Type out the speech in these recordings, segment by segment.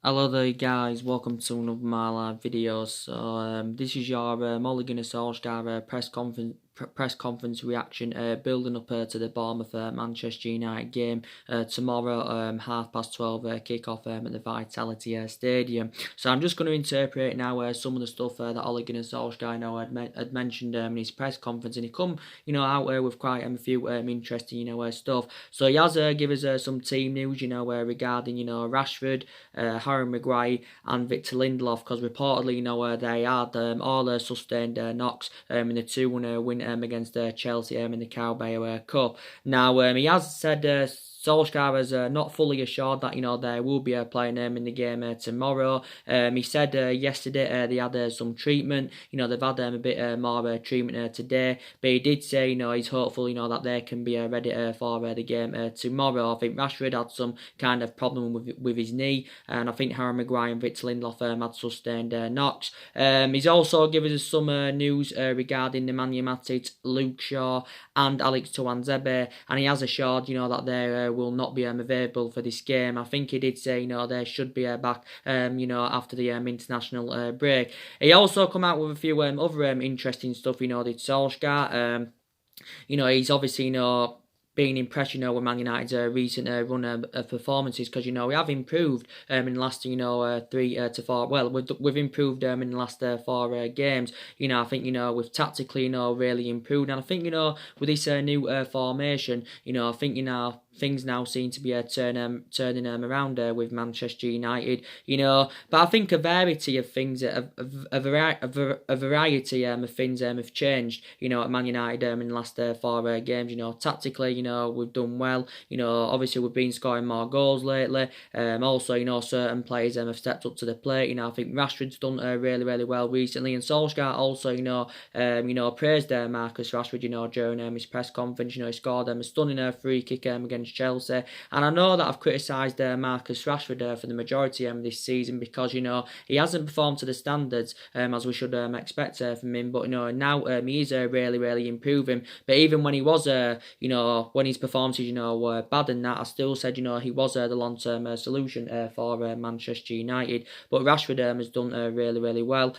Hello there guys, welcome to another of my live videos. This is your Ole Gunnar Solsjaker press conference reaction, building up to the Bournemouth Manchester United game tomorrow, 12:30 kick-off at the Vitality Stadium. So I'm just going to interpret now some of the stuff that Ole Gunnar Solskjaer had mentioned in his press conference, and he come out with quite a few interesting stuff. So he has given us some team news regarding Rashford, Harry Maguire and Victor Lindelof, because reportedly they had all sustained knocks in the 2-1 win against Chelsea in the Carabao Cup. Now he has said Solskjaer is not fully assured that they will be playing in the game tomorrow. He said yesterday they had some treatment. They've had a bit more treatment today, but he did say he's hopeful that they can be ready for the game tomorrow. I think Rashford had some kind of problem with his knee, and I think Harry Maguire and Victor Lindelof had sustained knocks. He's also given us some news regarding the Man United, Luke Shaw and Alex Tuanzebe, and he has assured that they will not be available for this game. I think he did say they should be back after the international break. He also come out with a few other interesting stuff. Did Solskjaer. He's obviously being impressed, with Man United's recent run of performances, because we have improved in the last 3 to 4. Well, we've improved in the last 4 games. I think we've tactically really improved, and I think with this new formation, I think things now seem to be turning around with Manchester United. But I think a variety of things, a variety of things have changed. At Man United in the last 4 games. Tactically, we've done well. Obviously we've been scoring more goals lately. Also, certain players have stepped up to the plate. I think Rashford's done really well recently, and Solskjaer also, praised Marcus Rashford, during his press conference. He scored a stunning free kick against Chelsea, and I know that I've criticised Marcus Rashford for the majority this season, because he hasn't performed to the standards as we should expect from him. But now he is really improving. But even when he was when his performances were bad and that, I still said he was the long-term solution for Manchester United. But Rashford has done really well.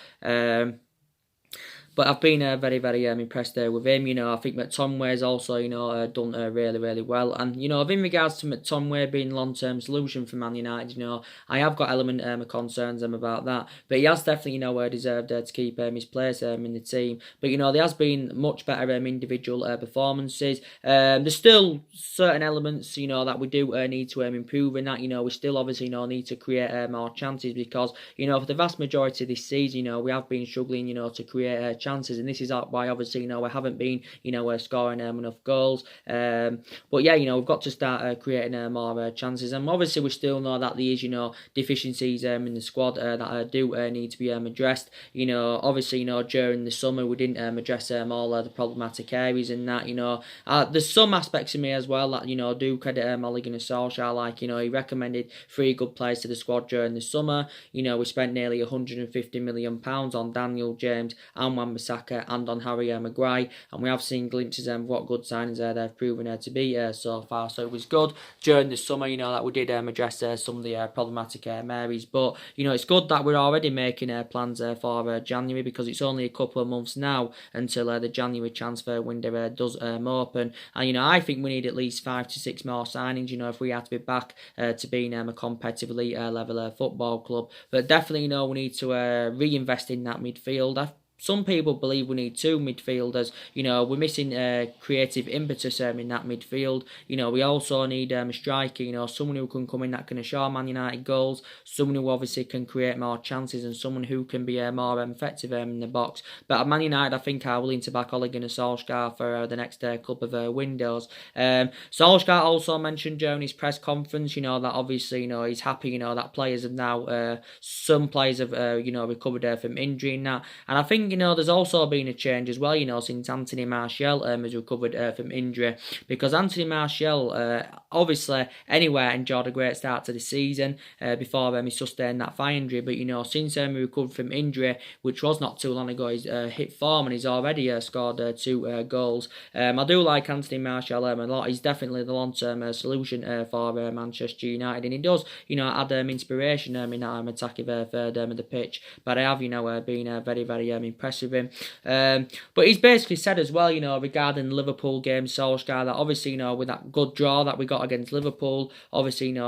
But I've been very impressed with him. I think McTominay's also done really well. And in regards to McTominay being long-term solution for Man United, I have got element of concerns about that. But he has definitely deserved to keep his place in the team. But there has been much better individual performances. There's still certain elements that we do need to improve in that. We still obviously need to create more chances, because for the vast majority of this season, we have been struggling to create chances, and this is why obviously we haven't been scoring enough goals. But yeah, we've got to start creating more chances, and obviously we still know that there is deficiencies in the squad that do need to be addressed. Obviously during the summer we didn't address all the problematic areas, and that there's some aspects of me as well that do credit Ole Gunnar Solskjaer, like he recommended 3 good players to the squad during the summer. We spent nearly £150 million on Daniel James and Wan-Bissaka and on Harry Maguire, and we have seen glimpses of what good signings they've proven to be so far. So it was good during the summer, that we did address some of the problematic areas. But it's good that we're already making plans for January, because it's only a couple of months now until the January transfer window does open, and I think we need at least 5 to 6 more signings. If we have to be back to being a competitive elite level football club. But definitely, we need to reinvest in that midfield. Some people believe we need 2 midfielders. We're missing creative impetus in that midfield. We also need a striker, someone who can come in that can assure Man United goals, someone who obviously can create more chances, and someone who can be more effective in the box. But at Man United, I think are willing to back Ole Gunnar Solskjaer for the next couple of windows. Solskjaer also mentioned during his press conference, that obviously, he's happy, that players have now, some players have, recovered from injury and that. And I think, think, there's also been a change as well, since Anthony Martial has recovered from injury, because Anthony Martial, obviously, anywhere enjoyed a great start to the season before he sustained that thigh injury, but, since he recovered from injury, which was not too long ago, he's hit form and he's already scored 2 goals. I do like Anthony Martial a lot. He's definitely the long-term solution for Manchester United, and he does, add inspiration in that attacking third of the pitch. But I have, been very, very impressed with him. But he's basically said as well, regarding the Liverpool game, Solskjaer, that obviously, with that good draw that we got against Liverpool, obviously,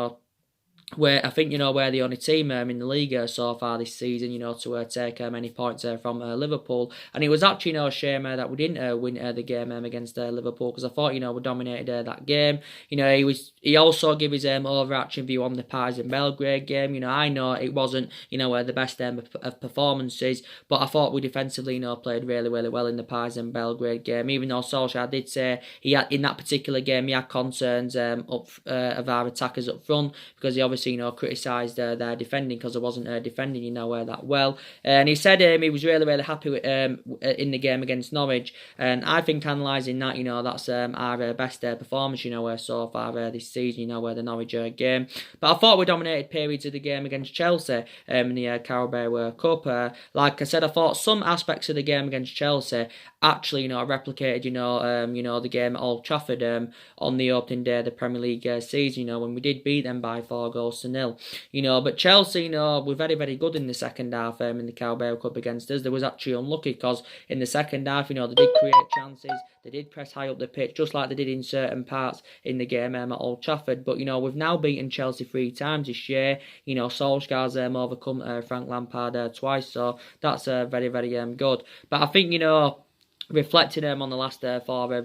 where I think, we're the only team in the league so far this season, to take any points from Liverpool. And it was actually, a shame that we didn't win the game against Liverpool, because I thought, we dominated that game. He also gave his overarching view on the Partizan Belgrade game. I know it wasn't, the best of performances, but I thought we defensively, played really, really well in the Partizan Belgrade game, even though Solskjaer did say he had, in that particular game, he had concerns of our attackers up front, because he obviously criticised their defending, because I wasn't defending that well, and he said he was really, really happy with in the game against Norwich, and I think analysing that, that's our best performance so far this season, the Norwich game. But I thought we dominated periods of the game against Chelsea in the Carabao Cup. Like I said, I thought some aspects of the game against Chelsea actually replicated the game at Old Trafford on the opening day of the Premier League season, when we did beat them by 4-0. But Chelsea, were very, very good in the second half in the Carabao Cup against us. They was actually unlucky, because in the second half, they did create chances, they did press high up the pitch, just like they did in certain parts in the game at Old Trafford. But we've now beaten Chelsea 3 times this year. Solskjaer's overcome Frank Lampard twice, so that's very, very good. But I think, reflecting on the last 4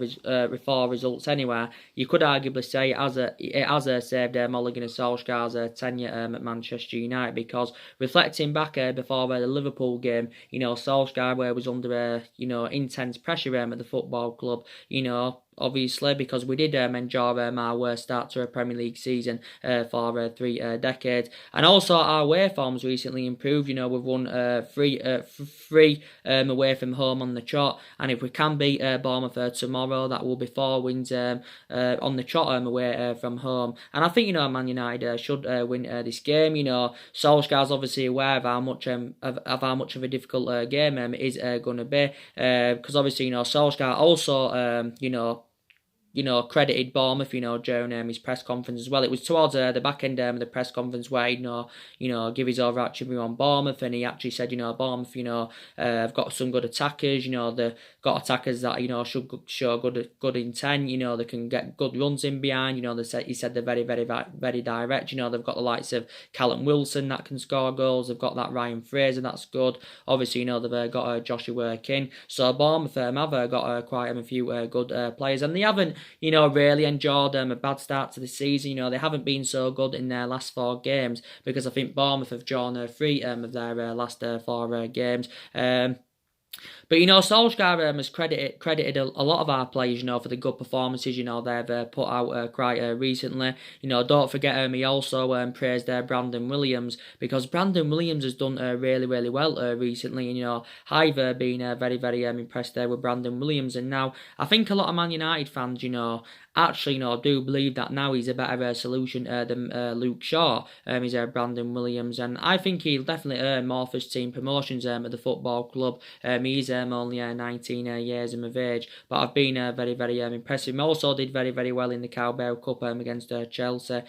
results anyway, you could arguably say it has saved Ole Gunnar Solskjaer's tenure at Manchester United, because reflecting back before the Liverpool game, Solskjaer was under intense pressure at the football club, obviously, because we did enjoy our worst start to a Premier League season for 3 decades. And also our away forms recently improved. We've won 3 away from home on the trot, and if we can beat Bournemouth tomorrow, that will be 4 wins on the trot away from home. And I think Man United should win this game. Solskjaer's obviously aware of how much of a difficult game it is going to be, because obviously Solskjaer also credited Bournemouth, during his press conference as well. It was towards the back end of the press conference where give his overarching view on Bournemouth, and he actually said, Bournemouth, have got some good attackers. They've got attackers that should show good intent. They can get good runs in behind. He said they're very, very, very direct. They've got the likes of Callum Wilson that can score goals. They've got that Ryan Fraser that's good. Obviously, they've got Joshua King. So Bournemouth have got quite a few good players, and they haven't really enjoyed a bad start to the season. They haven't been so good in their last 4 games, because I think Bournemouth have drawn 3 of their last 4 games. But Solskjaer has credited a lot of our players, for the good performances, they've put out quite recently. Don't forget he also praised Brandon Williams, because Brandon Williams has done really, really well recently. And I've been very, very impressed there with Brandon Williams. And now I think a lot of Man United fans, actually, do believe that now he's a better solution than Luke Shaw. He's Brandon Williams, and I think he'll definitely earn more first team promotions at the football club. He's only 19 years of age, but I've been very, very impressed. He also did very, very well in the Carabao Cup against Chelsea.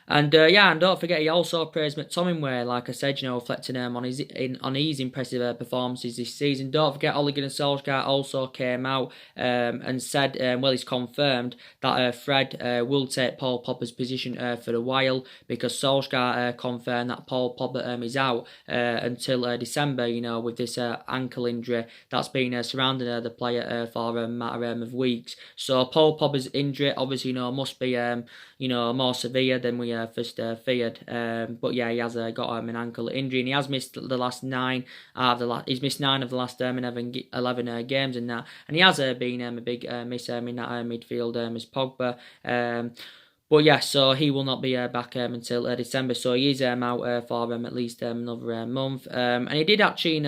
And don't forget, he also praised McTominay, like I said, reflecting on his impressive performances this season. Don't forget, Ole Gunnar Solskjaer also came out and said, he's confirmed that Fred will take Paul Pogba's position for a while, because Solskjaer confirmed that Paul Pogba is out until December, with this ankle injury that's been surrounding the player for a matter of weeks. So Paul Pogba's injury, obviously, must be more severe than we first feared. But yeah, he has got an ankle injury, and he has missed the last 9 he's missed 9 of the last 11 games and that, and he has been a big miss in that midfield as Pogba. But yeah, so he will not be back until December. So he is out for at least another month. And he did actually, say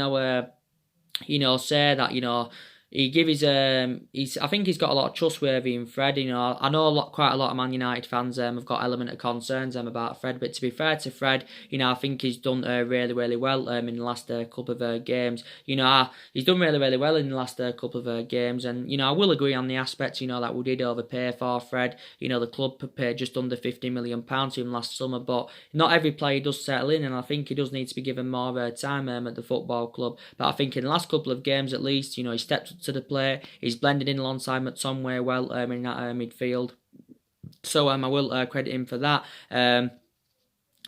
that, he give he's I think he's got a lot of trustworthy in Fred. I know quite a lot of Man United fans have got element of concerns about Fred, but to be fair to Fred, I think he's done really really well in the last couple of games. He's done really really well in the last couple of games, and I will agree on the aspects that we did overpay for Fred. The club paid just under £50 million to him last summer, but not every player does settle in, and I think he does need to be given more time at the football club. But I think in the last couple of games at least, he stepped up to the plate. He's blended in alongside McTominay well in that midfield. So I will credit him for that.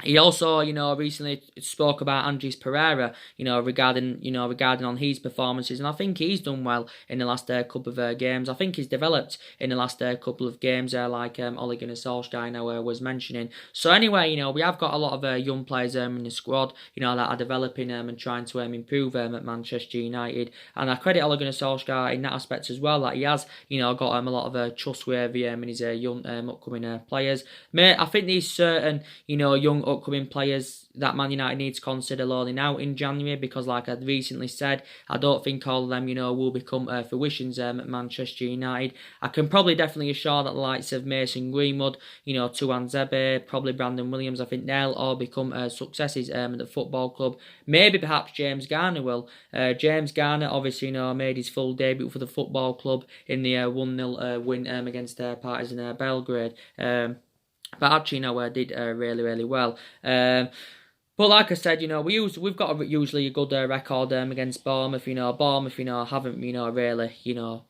He also, recently spoke about Andres Pereira, regarding on his performances, and I think he's done well in the last couple of games. I think he's developed in the last couple of games, like Ole Gunnar Solsjaker was mentioning. So anyway, we have got a lot of young players in the squad, that are developing and trying to improve at Manchester United, and I credit Ole Gunnar Solskjaer in that aspect as well. That he has, got a lot of trustworthy in his young upcoming players. Mate, I think these certain, young upcoming players that Man United need to consider loaning out in January, because like I recently said, I don't think all of them, will become fruitions at Manchester United. I can probably definitely assure that the likes of Mason Greenwood, Tuan Zebe, probably Brandon Williams, I think they'll all become successes at the football club. Maybe perhaps James Garner will. James Garner obviously, made his full debut for the football club in the 1-0 win against Partizan Belgrade. But actually, did really, really well. But like I said, we've got usually a good record against Bournemouth. Bournemouth, haven't, really,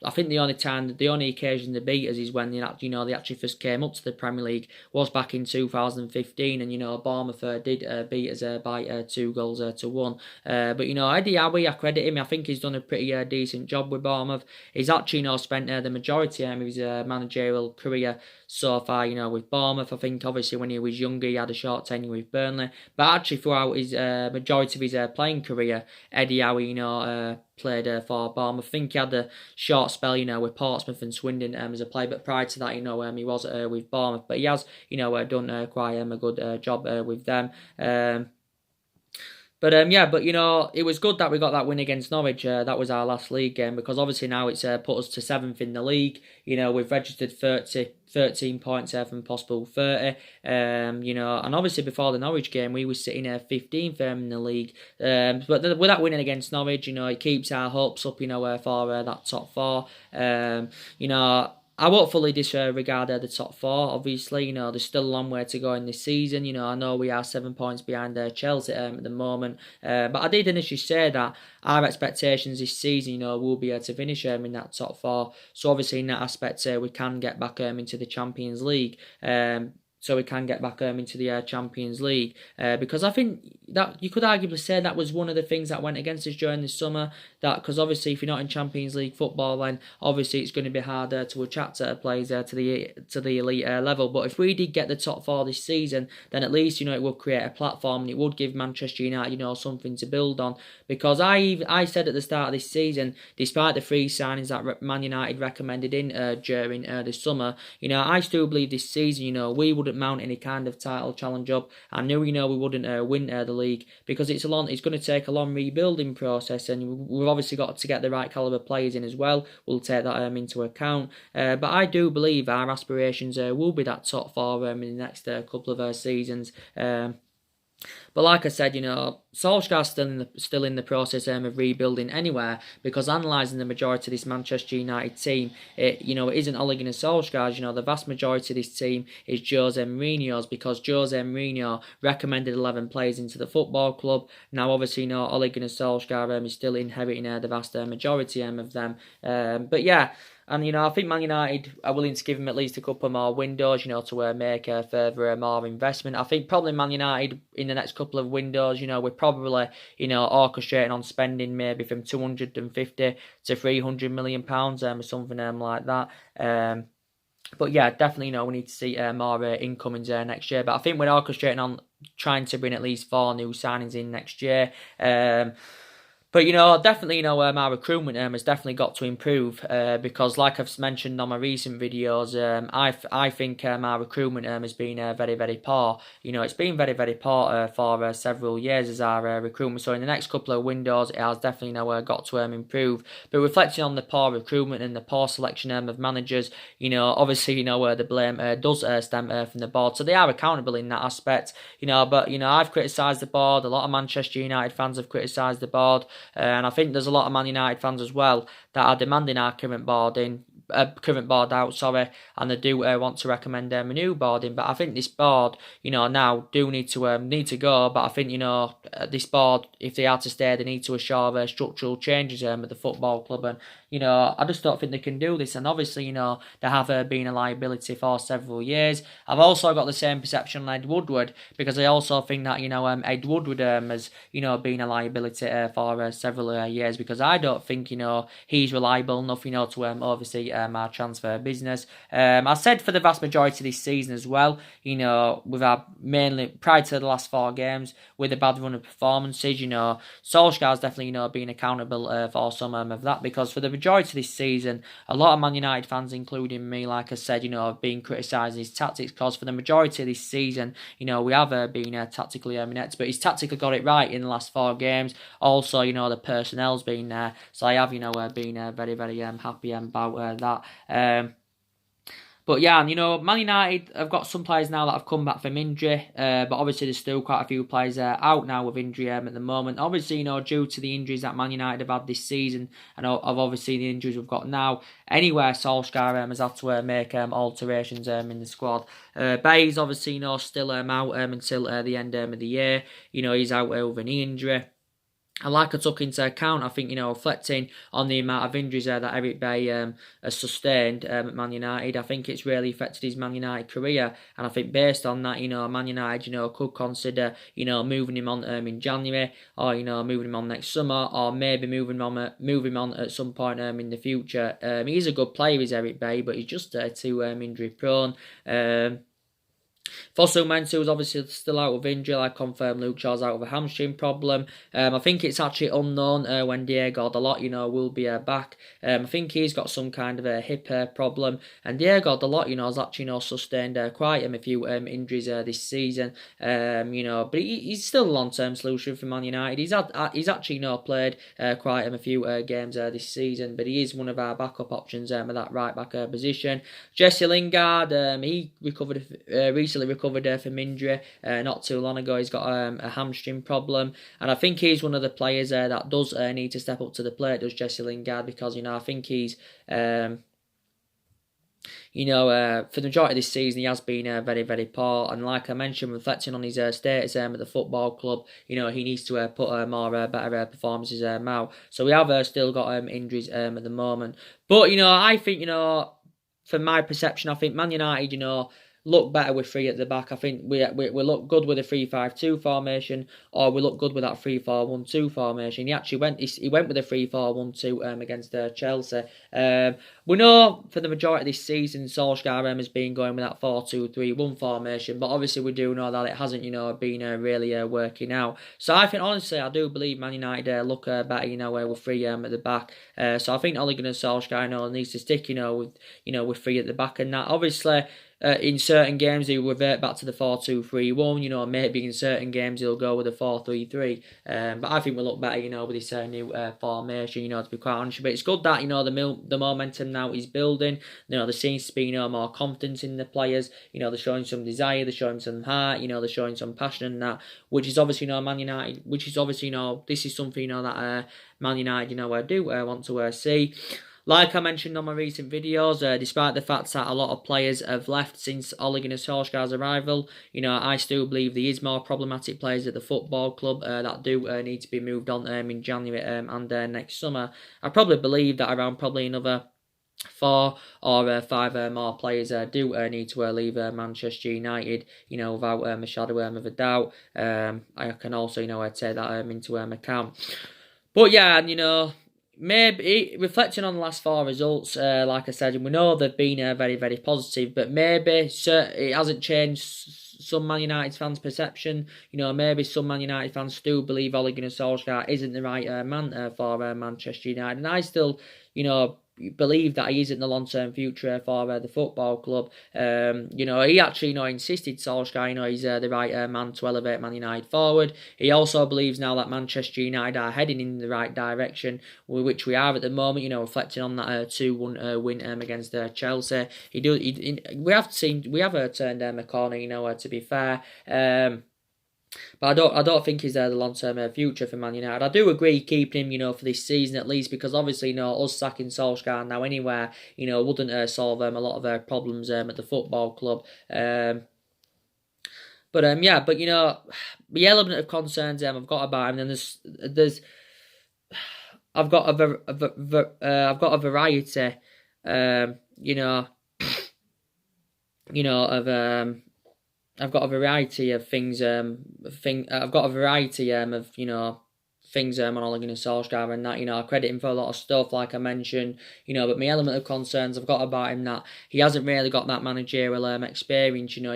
I think the only occasion they beat us is when, they actually first came up to the Premier League was back in 2015, and, Bournemouth did beat us by 2-1. But, Eddie Howe, I credit him. I think he's done a pretty decent job with Bournemouth. He's actually, spent the majority of his managerial career so far, with Bournemouth. I think, obviously, when he was younger, he had a short tenure with Burnley. But actually, throughout his majority of his playing career, Eddie Howe, played for Bournemouth. I think he had a short spell, with Portsmouth and Swindon as a player. But prior to that, he was with Bournemouth. But he has, done quite a good job with them. But it was good that we got that win against Norwich. That was our last league game, because obviously now it's put us to 7th in the league. We've registered 13 points from possible 30. And obviously before the Norwich game, we were sitting 15th in the league. But with that winning against Norwich, it keeps our hopes up, for that top 4. I won't fully disregard the top 4, obviously. There's still a long way to go in this season. I know we are 7 points behind Chelsea at the moment. But I did initially say that our expectations this season, will be able to finish in that top 4. So obviously in that aspect, we can get back into the Champions League. Because I think that you could arguably say that was one of the things that went against us during the summer. That because obviously if you're not in Champions League football, then obviously it's going to be harder to attract players to the elite level. But if we did get the top 4 this season, then at least it would create a platform, and it would give Manchester United something to build on. Because I said at the start of this season, despite the 3 signings that Man United recommended in during the summer, I still believe this season we wouldn't mount any kind of title challenge up. I knew we wouldn't win the league, because it's going to take a long rebuilding process, and we've obviously got to get the right calibre players in as well. We'll take that into account. But I do believe our aspirations will be that top 4 in the next couple of seasons. But like I said, Solskjaer's still in the process of rebuilding anywhere, because analysing the majority of this Manchester United team, it isn't Ole Gunnar Solskjaer's. The vast majority of this team is Jose Mourinho's, because Jose Mourinho recommended 11 players into the football club. Now, obviously, Ole Gunnar Solskjaer is still inheriting the vast majority of them. But yeah. And, I think Man United are willing to give him at least a couple more windows, to make further more investment. I think probably Man United in the next couple of windows, we're probably, orchestrating on spending maybe from 250 to 300 million pounds or something like that. But yeah, definitely, we need to see more incomings next year. But I think we're orchestrating on trying to bring at least 4 new signings in next year. But definitely, our recruitment has definitely got to improve because, like I've mentioned on my recent videos, I think our recruitment has been very very poor. It's been very very poor for several years as our recruitment. So in the next couple of windows, it has definitely got to improve. But reflecting on the poor recruitment and the poor selection of managers, obviously the blame does stem from the board, so they are accountable in that aspect. But I've criticised the board. A lot of Manchester United fans have criticised the board. And I think there's a lot of Man United fans as well that are demanding our current board out, sorry, and they do want to recommend a new board in. But I think this board, now do need to go. But I think this board, if they are to stay, they need to assure structural changes at the football club. And I just don't think they can do this. And obviously, they have been a liability for several years. I've also got the same perception on Ed Woodward, because I also think that Ed Woodward has been a liability for several years, because I don't think he's reliable enough to oversee our transfer business. I said for the vast majority of this season as well, with our mainly prior to the last 4 games with a bad run of performances, Solskjaer's definitely been accountable for some of that, because for the majority of this season, a lot of Man United fans, including me, like I said, have been criticising his tactics, because for the majority of this season, we have been tactically inept, but he's tactically got it right in the last 4 games. Also, the personnel's been there, so I have, been very, very happy about that. But yeah, and Man United have got some players now that have come back from injury, but obviously there's still quite a few players out now with injury at the moment. Obviously, due to the injuries that Man United have had this season, and of obviously the injuries we've got now, anywhere Solskjaer has had to make alterations in the squad. Bayes obviously still out until the end of the year. He's out with a knee injury. And like I took into account, I think, reflecting on the amount of injuries that Eric Bay has sustained at Man United, I think it's really affected his Man United career. And I think based on that, Man United, could consider, moving him on in January, or, moving him on next summer, or maybe moving him on at some point in the future. He's a good player, is Eric Bay, but he's just too injury prone. Fosu was obviously still out with injury. I confirmed Luke Shaw's out with a hamstring problem. I think it's actually unknown when Diego Dalot, will be back. I think he's got some kind of a hip problem. And Diego Dalot, has actually sustained quite a few injuries this season. But he's still a long-term solution for Man United. He's actually played quite a few games this season, but he is one of our backup options at that right back position. Jesse Lingard, he recently recovered from injury not too long ago. He's got a hamstring problem, and I think he's one of the players that does need to step up to the plate, does Jesse Lingard, because I think he's for the majority of this season, he has been very, very poor. And like I mentioned, reflecting on his status at the football club, he needs to put better performances out. So we have still got injuries at the moment. But, I think, from my perception, I think Man United, look better with 3 at the back. I think we look good with a 3-5-2 formation, or we look good with that 3-4-1-2 formation. He actually went with a 3-4-1-2 against Chelsea. We know for the majority of this season, Solskjaer has been going with that 4-2-3-1 formation, but obviously we do know that it hasn't, been really working out. So I think, honestly, I do believe Man United look better, with 3 at the back. So I think Ole Gunnar Solskjaer needs to stick, with 3 at the back, and that obviously. In certain games, he'll revert back to the 4-2-3-1, maybe in certain games he'll go with a 4-3-3. But I think we'll look better, with this new formation, to be quite honest. But it's good that, the momentum now is building. There seems to be, more confidence in the players. They're showing some desire, they're showing some heart, they're showing some passion and that, which is obviously, Man United, which is obviously, this is something, that Man United, I do want to see. Like I mentioned on my recent videos, despite the fact that a lot of players have left since Ole Gunnar Solskjaer's arrival, I still believe there is more problematic players at the football club that do need to be moved on in January and next summer. I probably believe that around probably another 4 or 5 more players do need to leave Manchester United, without a shadow of a doubt. I can also, take that into account. But yeah, maybe reflecting on the last 4 results, like I said, we know they've been very, very positive, but maybe it hasn't changed some Man United fans' perception. You know, maybe some Man United fans still believe Ole Gunnar Solskjaer isn't the right man for Manchester United, and I still, you know, believe that he isn't the long-term future for the football club. You know, he actually, you know, insisted Solskjaer, you know, he's the right man to elevate Man United forward. He also believes now that Manchester United are heading in the right direction, which we are at the moment. You know, reflecting on that 2-1 win against Chelsea. We have turned a corner. You know, to be fair. But I don't think he's the long-term future for Man United. I do agree keeping him, you know, for this season at least, because obviously, you know, us sacking Solskjaer now anywhere, you know, wouldn't solve a lot of their problems at the football club. But you know, the element of concerns I've got about him, and there's I've got a variety, you know, of I've got a variety of things. I've got a variety of, you know, things on Ole Gunnar Solskjaer, and that, you know, I credit him for a lot of stuff, like I mentioned, you know. But my element of concerns I've got about him, that he hasn't really got that managerial experience. You know,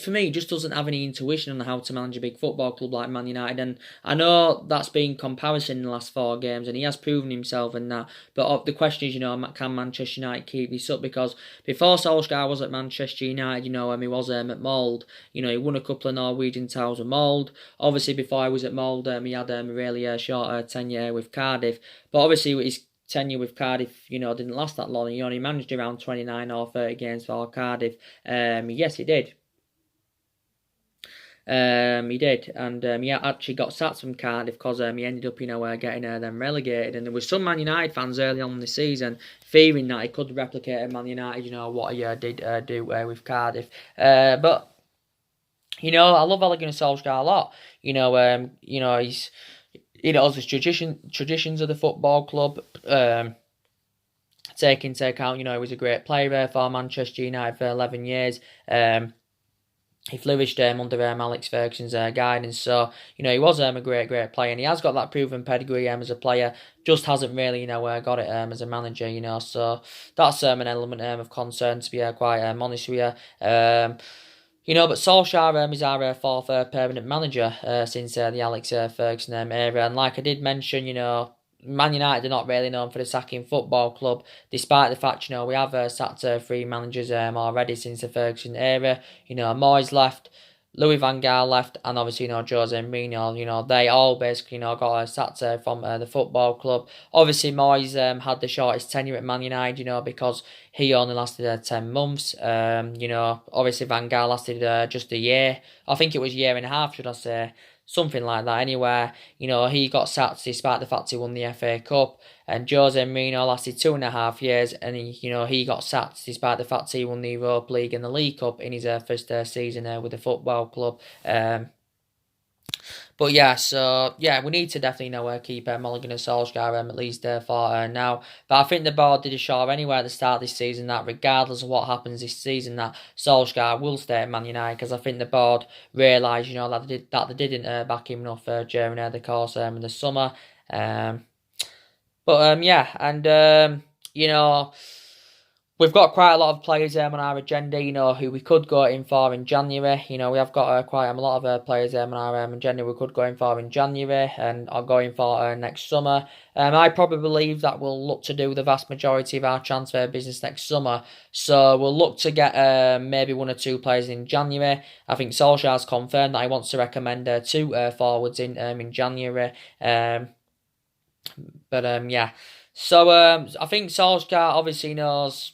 for me, he just doesn't have any intuition on how to manage a big football club like Man United. And I know that's been comparison in the last 4 games, and he has proven himself in that. But the question is, you know, can Manchester United keep this up? Because before Solskjaer was at Manchester United, you know, he was at Mould. You know, he won a couple of Norwegian titles with Mould. Obviously, before he was at Mould, he had really short tenure with Cardiff. But obviously, his tenure with Cardiff, you know, didn't last that long. He only managed around 29 or 30 games for Cardiff. Yes, he did. He did, and he actually got sacked from Cardiff because he ended up, you know, getting them relegated. And there was some Man United fans early on in the season fearing that he could replicate at Man United, you know, what he did do with Cardiff. But you know, I love Ole Gunnar Solskjaer a lot. You know, he knows his traditions of the football club. Take into account, you know, he was a great player for Manchester United for 11 years. He flourished under Alex Ferguson's guidance. So, you know, he was a great player, and he has got that proven pedigree as a player, just hasn't really, you know, got it as a manager, you know. So that's an element of concern, to be quite honest with you. You know, but Solskjaer is our 4th permanent manager since the Alex Ferguson era. And like I did mention, you know, Man United are not really known for the sacking football club, despite the fact, you know, we have sacked 3 managers already since the Ferguson era. You know, Moyes left, Louis van Gaal left, and obviously, you know, Jose Mourinho. You know, they all basically, you know, got sacked from the football club. Obviously, Moyes had the shortest tenure at Man United, you know, because he only lasted 10 months. You know, obviously Van Gaal lasted just a year. I think it was a year and a half, should I say. Something like that. Anyway, you know, he got sacked despite the fact he won the FA Cup. And Jose Mourinho lasted 2.5 years, and he got sacked despite the fact he won the Europa League and the League Cup in his first season with the football club. But yeah, so yeah, we need to definitely keep Ole Gunnar Solskjaer at least for now. But I think the board did assure anyway at the start of this season that regardless of what happens this season, that Solskjaer will stay at Man United, because I think the board realised, you know, that they didn't back him enough during the course in the summer. You know, we've got quite a lot of players on our agenda, you know, who we could go in for in January. You know, we have got quite a lot of players on our agenda we could go in for in January and are going for next summer. I probably believe that we'll look to do the vast majority of our transfer business next summer. So we'll look to get maybe 1 or 2 players in January. I think Solskjaer's confirmed that he wants to recommend 2 forwards in January. So I think Solskjaer obviously knows.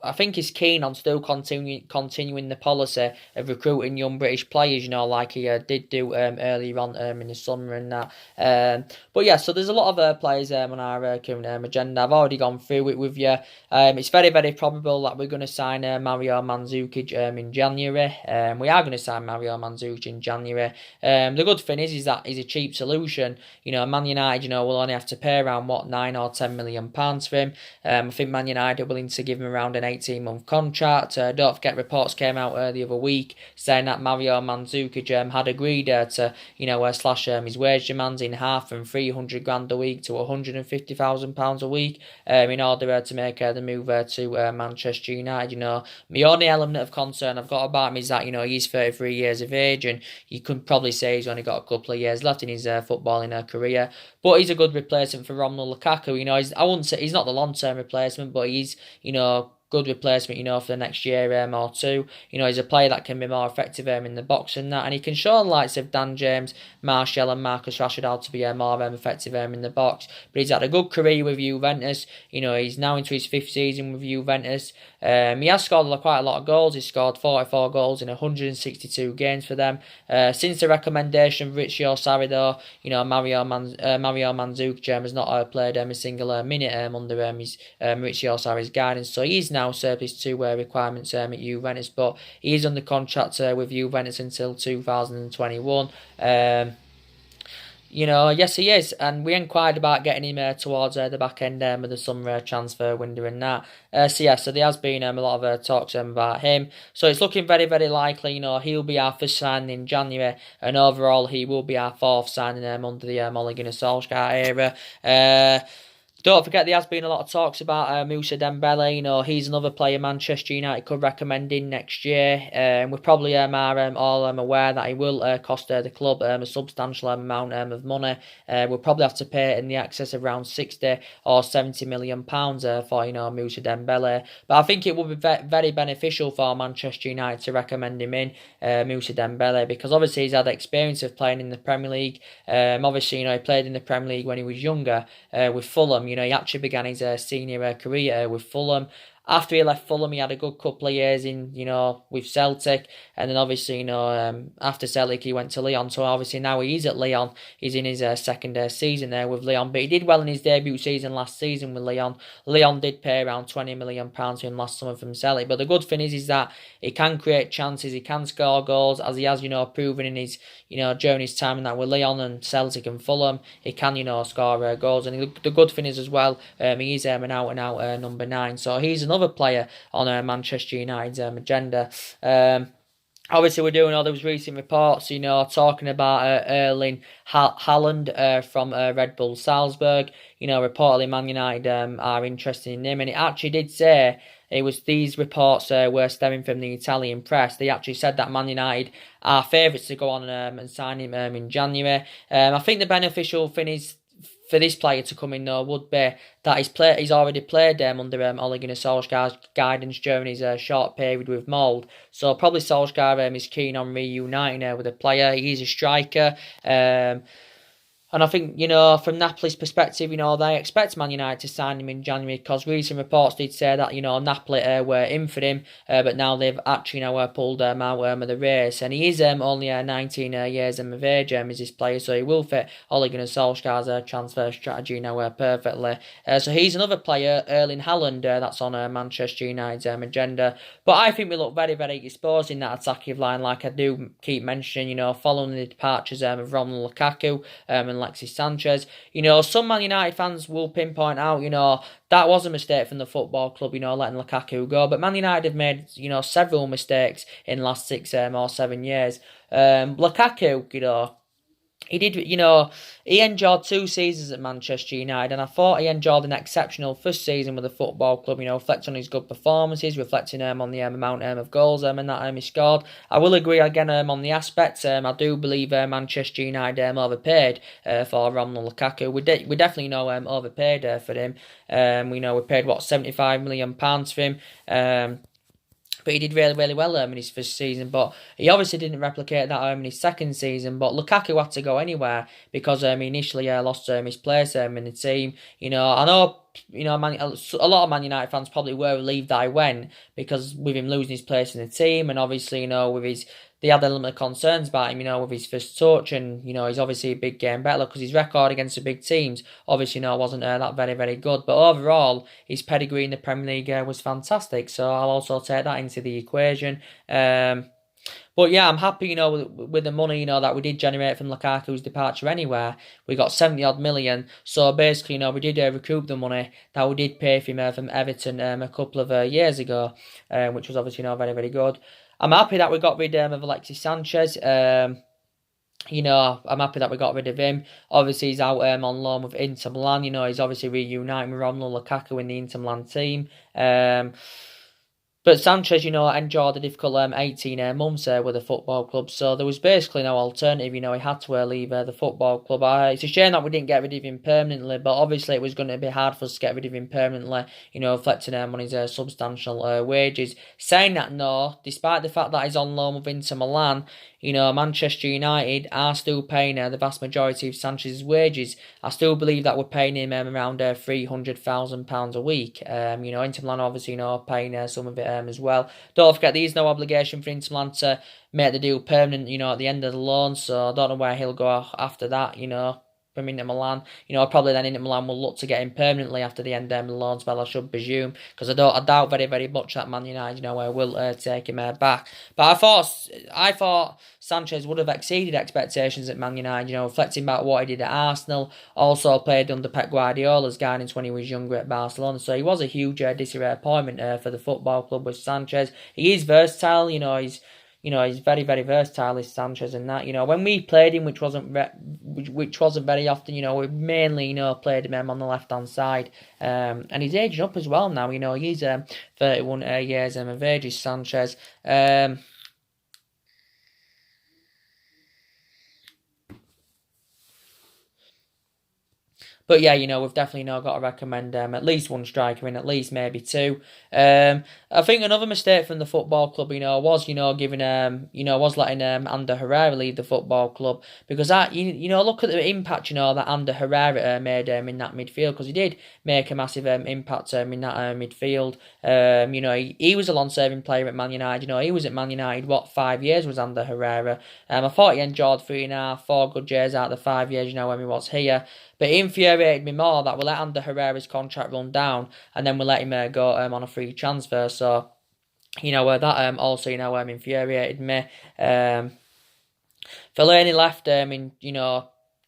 I think he's keen on still continuing the policy of recruiting young British players, you know, like he did do earlier on in the summer and that. But yeah, so there's a lot of players on our current agenda. I've already gone through it with you. It's very, very probable that we're going to sign Mario Mandzukic in January. We are going to sign Mario Mandzukic in January. The good thing is that he's a cheap solution. You know, Man United, you know, will only have to pay around £9 or £10 million for him. I think Man United are willing to give him around an 18-month contract. Don't forget, reports came out the other week saying that Mario Mandzukic had agreed to, slash his wage demands in half from 300 grand a week to £150,000 a week in order to make the move to Manchester United. The only element of concern I've got about him is that, he's 33 years of age, and you could probably say he's only got a couple of years left in his footballing career. But he's a good replacement for Romelu Lukaku. I wouldn't say he's not the long-term replacement, but he's, good replacement, for the next year or two. He's a player that can be more effective in the box and that, and he can show the likes of Dan James, Martial and Marcus Rashford how to be more effective in the box. But he's had a good career with Juventus. He's now into his 5th season with Juventus. He has scored quite a lot of goals. He's scored 44 goals in 162 games for them. Since the recommendation of Riccio Sarri, though, Mario Mandzukic has not played a single minute under his Riccio Sarri's guidance. So he's now served his 2 requirements at Juventus, but he's under contract with Juventus until 2021. Yes, he is, and we inquired about getting him towards the back end of the summer transfer window and that. So there has been a lot of talks about him. So it's looking very, very likely, he'll be our first signing in January, and overall he will be our 4th signing under the Ole Gunnar Solsjaker era. Don't forget, there has been a lot of talks about Moussa Dembele. He's another player Manchester United could recommend in next year. We probably are all aware that he will cost the club a substantial amount of money. We'll probably have to pay in the excess of around 60 or 70 million pounds for Moussa Dembele. But I think it would be very beneficial for Manchester United to recommend him in, Moussa Dembele, because obviously he's had experience of playing in the Premier League. Obviously, he played in the Premier League when he was younger with Fulham. He actually began his senior career with Fulham. After he left Fulham, he had a good couple of years in, with Celtic. And then obviously, after Celtic, he went to Lyon. So obviously now he's at Lyon. He's in his second season there with Lyon. But he did well in his debut season last season with Lyon. Lyon did pay around £20 million to him last summer from Celtic. But the good thing is that he can create chances. He can score goals, as he has, proven in his, during his time in that with Lyon and Celtic and Fulham. He can, score goals. And the good thing is as well, he is an out-and-out number 9. So he's another player on Manchester United's agenda. Obviously, we're doing all those recent reports, talking about Erling Haaland from Red Bull Salzburg. Reportedly Man United are interested in him, and it actually did say these reports were stemming from the Italian press. They actually said that Man United are favourites to go on and sign him in January. I think the beneficial thing is for this player to come in, though, would be that he's already played under Ole Gunnar Solskjaer's guidance during his short period with Mould. So probably Solskjaer is keen on reuniting with the player. He's a striker. And I think, from Napoli's perspective, they expect Man United to sign him in January, because recent reports did say that, Napoli were in for him, but now they've actually pulled out of the race. And he is only 19 years of age, is this player, so he will fit Ole Gunnar Solskjaer's transfer strategy perfectly. So he's another player, Erling Haaland, that's on Manchester United's agenda. But I think we look very, very exposed in that attacking line, like I do keep mentioning, following the departures of Romelu Lukaku and Alexis Sanchez. Some Man United fans will pinpoint out, that was a mistake from the football club, letting Lukaku go. But Man United have made, several mistakes in the last 6 or 7 years. Lukaku, he did, he enjoyed 2 seasons at Manchester United, and I thought he enjoyed an exceptional first season with the football club, reflecting on his good performances, reflecting on the amount of goals and that he scored. I will agree again on the aspects. I do believe Manchester United overpaid for Romelu Lukaku. We definitely overpaid for him. We paid, £75 million for him. But he did really, really well in his first season. But he obviously didn't replicate that in his second season. But Lukaku had to go anywhere because he initially lost his place in the team. I know a lot of Man United fans probably were relieved that he went, because with him losing his place in the team, and obviously with they had a element of concerns about him, with his first touch, and he's obviously a big game better because his record against the big teams obviously wasn't that very, very good. But overall, his pedigree in the Premier League was fantastic. So I'll also take that into the equation. But yeah, I'm happy, with the money, that we did generate from Lukaku's departure anywhere. We got 70 odd million. So basically, we did recoup the money that we did pay for him from Everton a couple of years ago, which was obviously, very, very good. I'm happy that we got rid of Alexis Sanchez. I'm happy that we got rid of him. Obviously, he's out on loan with Inter Milan. He's obviously reuniting with Romelu Lukaku in the Inter Milan team. But Sanchez, endured a difficult 18 months with the football club, so there was basically no alternative. He had to leave the football club. It's a shame that we didn't get rid of him permanently, but obviously it was going to be hard for us to get rid of him permanently, reflecting on his substantial wages. Saying that, no, despite the fact that he's on loan with Inter Milan, Manchester United are still paying the vast majority of Sanchez's wages. I still believe that we're paying him around £300,000 a week. Inter Milan obviously, paying some of it as well. Don't forget, there's no obligation for Inter Milan to make the deal permanent, at the end of the loan, so I don't know where he'll go after that, from Inter Milan. Probably then Inter Milan will look to get him permanently after the end of the loan spell, I should presume, because I doubt very, very much that Man United, will take him back. But I thought Sanchez would have exceeded expectations at Man United, reflecting back what he did at Arsenal, also played under Pep Guardiola's guidance when he was younger at Barcelona, so he was a huge disappointment for the football club with Sanchez. He is versatile, he's very, very versatile, this Sanchez, and that, when we played him, which wasn't very often, we mainly, played him on the left-hand side, and he's aging up as well now, he's 31 years of age, is Sanchez. But yeah, we've definitely now got to recommend at least one striker and at least maybe two. I think another mistake from the football club, was giving was letting Ander Herrera leave the football club, because that look at the impact that Ander Herrera made in that midfield, because he did make a massive impact in that midfield. He was a long-serving player at Man United. He was at Man United 5 years was Ander Herrera. I thought he enjoyed 3.5, 4 good years out of the 5 years. When he was here. But it infuriated me more that we let Ander Herrera's contract run down and then we let him go on a free transfer. So, that also, infuriated me. Fellaini left in,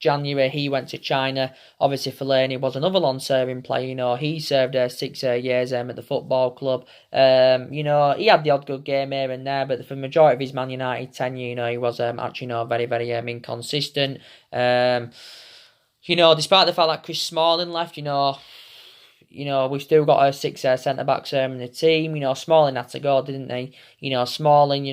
January. He went to China. Obviously, Fellaini was another long-serving player. He served 6 years at the football club. He had the odd good game here and there, but for the majority of his Man United tenure, he was actually, very, very inconsistent. Despite the fact that Chris Smalling left, we've still got our 6 centre backs in the team. Smalling had to go, didn't they? Smalling,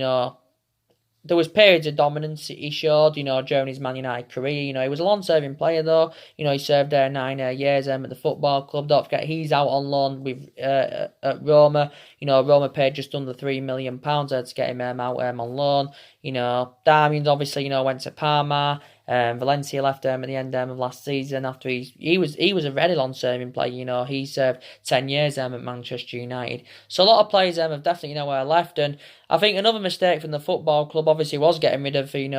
there was periods of dominance he showed, during his Man United career. He was a long-serving player, though. He served 9 years at the football club. Don't forget, he's out on loan with at Roma. Roma paid just under £3 million to get him out on loan. Darmian's obviously, went to Parma. Valencia left at the end of last season after he was a very long-serving player. He served 10 years at Manchester United. So a lot of players have definitely left, and I think another mistake from the football club obviously was getting rid of giving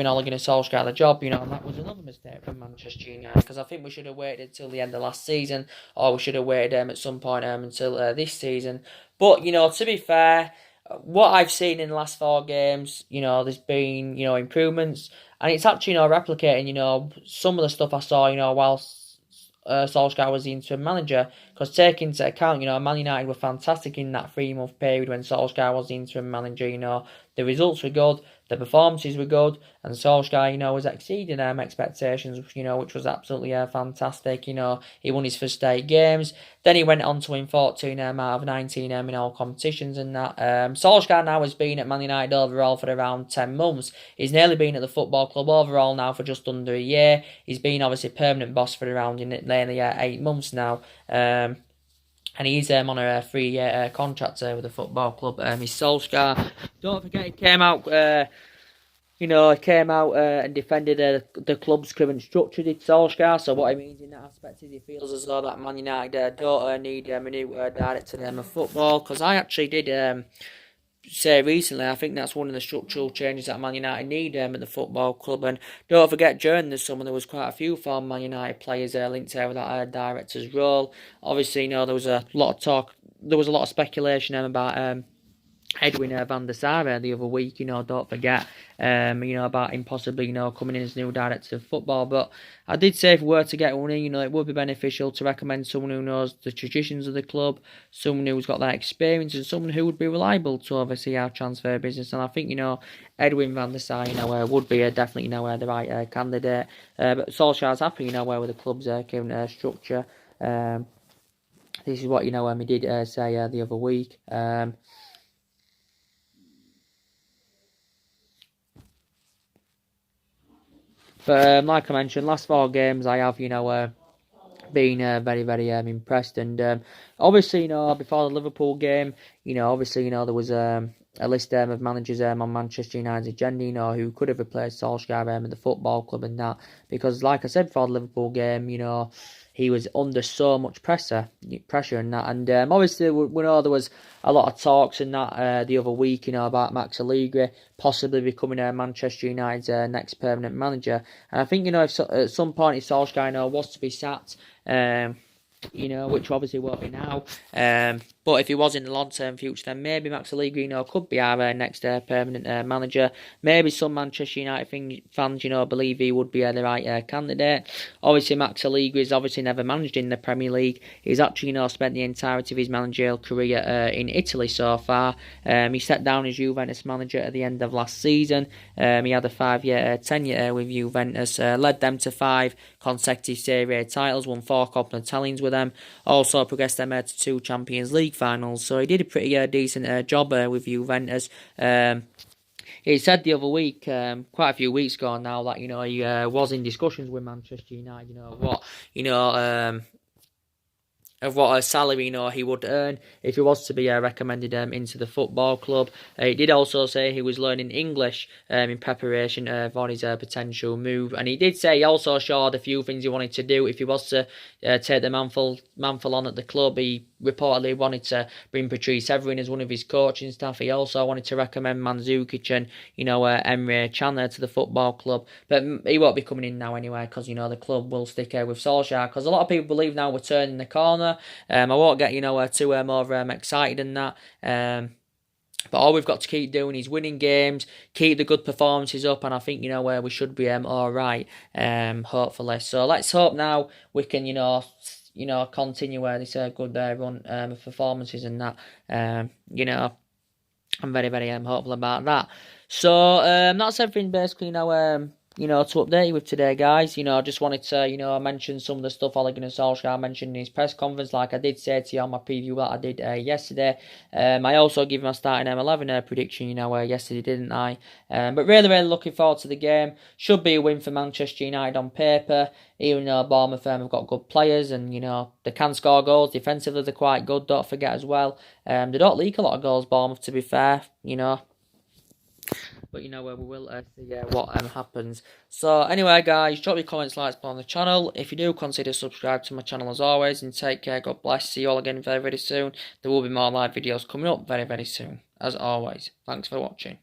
Ole Gunnar Solskjaer the job, and that was another mistake from Manchester United, because I think we should have waited till the end of last season, or we should have waited at some point until this season. But to be fair, what I've seen in the last 4 games, there's been, improvements, and it's actually, replicating, some of the stuff I saw, whilst Solskjaer was the interim manager, because taking into account, Man United were fantastic in that 3-month period when Solskjaer was the interim manager, the results were good, the performances were good, and Solskjaer, was exceeding expectations, which was absolutely fantastic. He won his first 8 games. Then he went on to win 14 out of 19 in all competitions and that. Solskjaer now has been at Man United overall for around 10 months. He's nearly been at the football club overall now for just under a year. He's been obviously permanent boss for around nearly 8 months now. And he's on a 3-year contract with the football club. He's Solskjaer. Don't forget, he came out, and defended the club's current structure, did Solskjaer. So what he means in that aspect is he feels as though that Man United don't need a new director of football. Because I actually did say recently, I think that's one of the structural changes that Man United need at the football club. And don't forget, during the summer, there was quite a few former Man United players linked to that director's role. Obviously, there was a lot of talk, there was a lot of speculation about Edwin van der Sar the other week, don't forget, about him possibly, coming in as new director of football. But I did say if we were to get one in, it would be beneficial to recommend someone who knows the traditions of the club, someone who's got that experience, and someone who would be reliable to oversee our transfer business. And I think, Edwin van der Sar, would be definitely, the right candidate. But Solskjaer's happy, with the club's current structure. This is what, he did say the other week. But like I mentioned, last 4 games I have, been very, very impressed. And obviously, before the Liverpool game, obviously, there was a list of managers on Manchester United's agenda, who could have replaced Solskjaer at the football club and that. Because, like I said, before the Liverpool game, he was under so much pressure and that. And obviously, we know there was a lot of talks and that the other week, about Max Allegri possibly becoming Manchester United's next permanent manager. And I think, if at some point if Solskjaer was to be sacked, which obviously won't be now. But if he was in the long-term future, then maybe Max Allegri, could be our next permanent manager. Maybe some Manchester United fans, believe he would be the right candidate. Obviously, Max Allegri has obviously never managed in the Premier League. He's actually, spent the entirety of his managerial career in Italy so far. He stepped down as Juventus manager at the end of last season. He had a 5-year tenure with Juventus, led them to 5 consecutive Serie A titles, won 4 Coppa Italians with them, also progressed them to 2 Champions League finals. So he did a pretty decent job with Juventus. He said the other week, quite a few weeks ago now, that he was in discussions with Manchester United. Of what a salary he would earn if he was to be recommended into the football club. He did also say he was learning English in preparation for his potential move, and he did say he also showed a few things he wanted to do if he was to take the manful on at the club. He reportedly wanted to bring Patrice Evra as one of his coaching staff. He also wanted to recommend Mandzukic and Emre Can to the football club, but he won't be coming in now anyway, because the club will stick with Solskjaer, because a lot of people believe now we're turning the corner. I won't get too more excited than that. But all we've got to keep doing is winning games, keep the good performances up, and I think we should be all right. Hopefully, so let's hope now we can continue this good run of performances and that. I'm very, very hopeful about that. So that's everything basically to update you with today, guys. I just wanted to, mention some of the stuff Ole Gunnar Solskjaer mentioned in his press conference, like I did say to you on my preview that I did yesterday. I also gave my starting M11 prediction, yesterday, didn't I? But really, really looking forward to the game. Should be a win for Manchester United on paper, even though Bournemouth have got good players and, they can score goals. Defensively, they're quite good, don't forget as well. They don't leak a lot of goals, Bournemouth, to be fair, But we will see what happens. So anyway, guys, drop your comments, likes on the channel. If you do, consider subscribe to my channel as always. And take care. God bless. See you all again very, very soon. There will be more live videos coming up very, very soon. As always. Thanks for watching.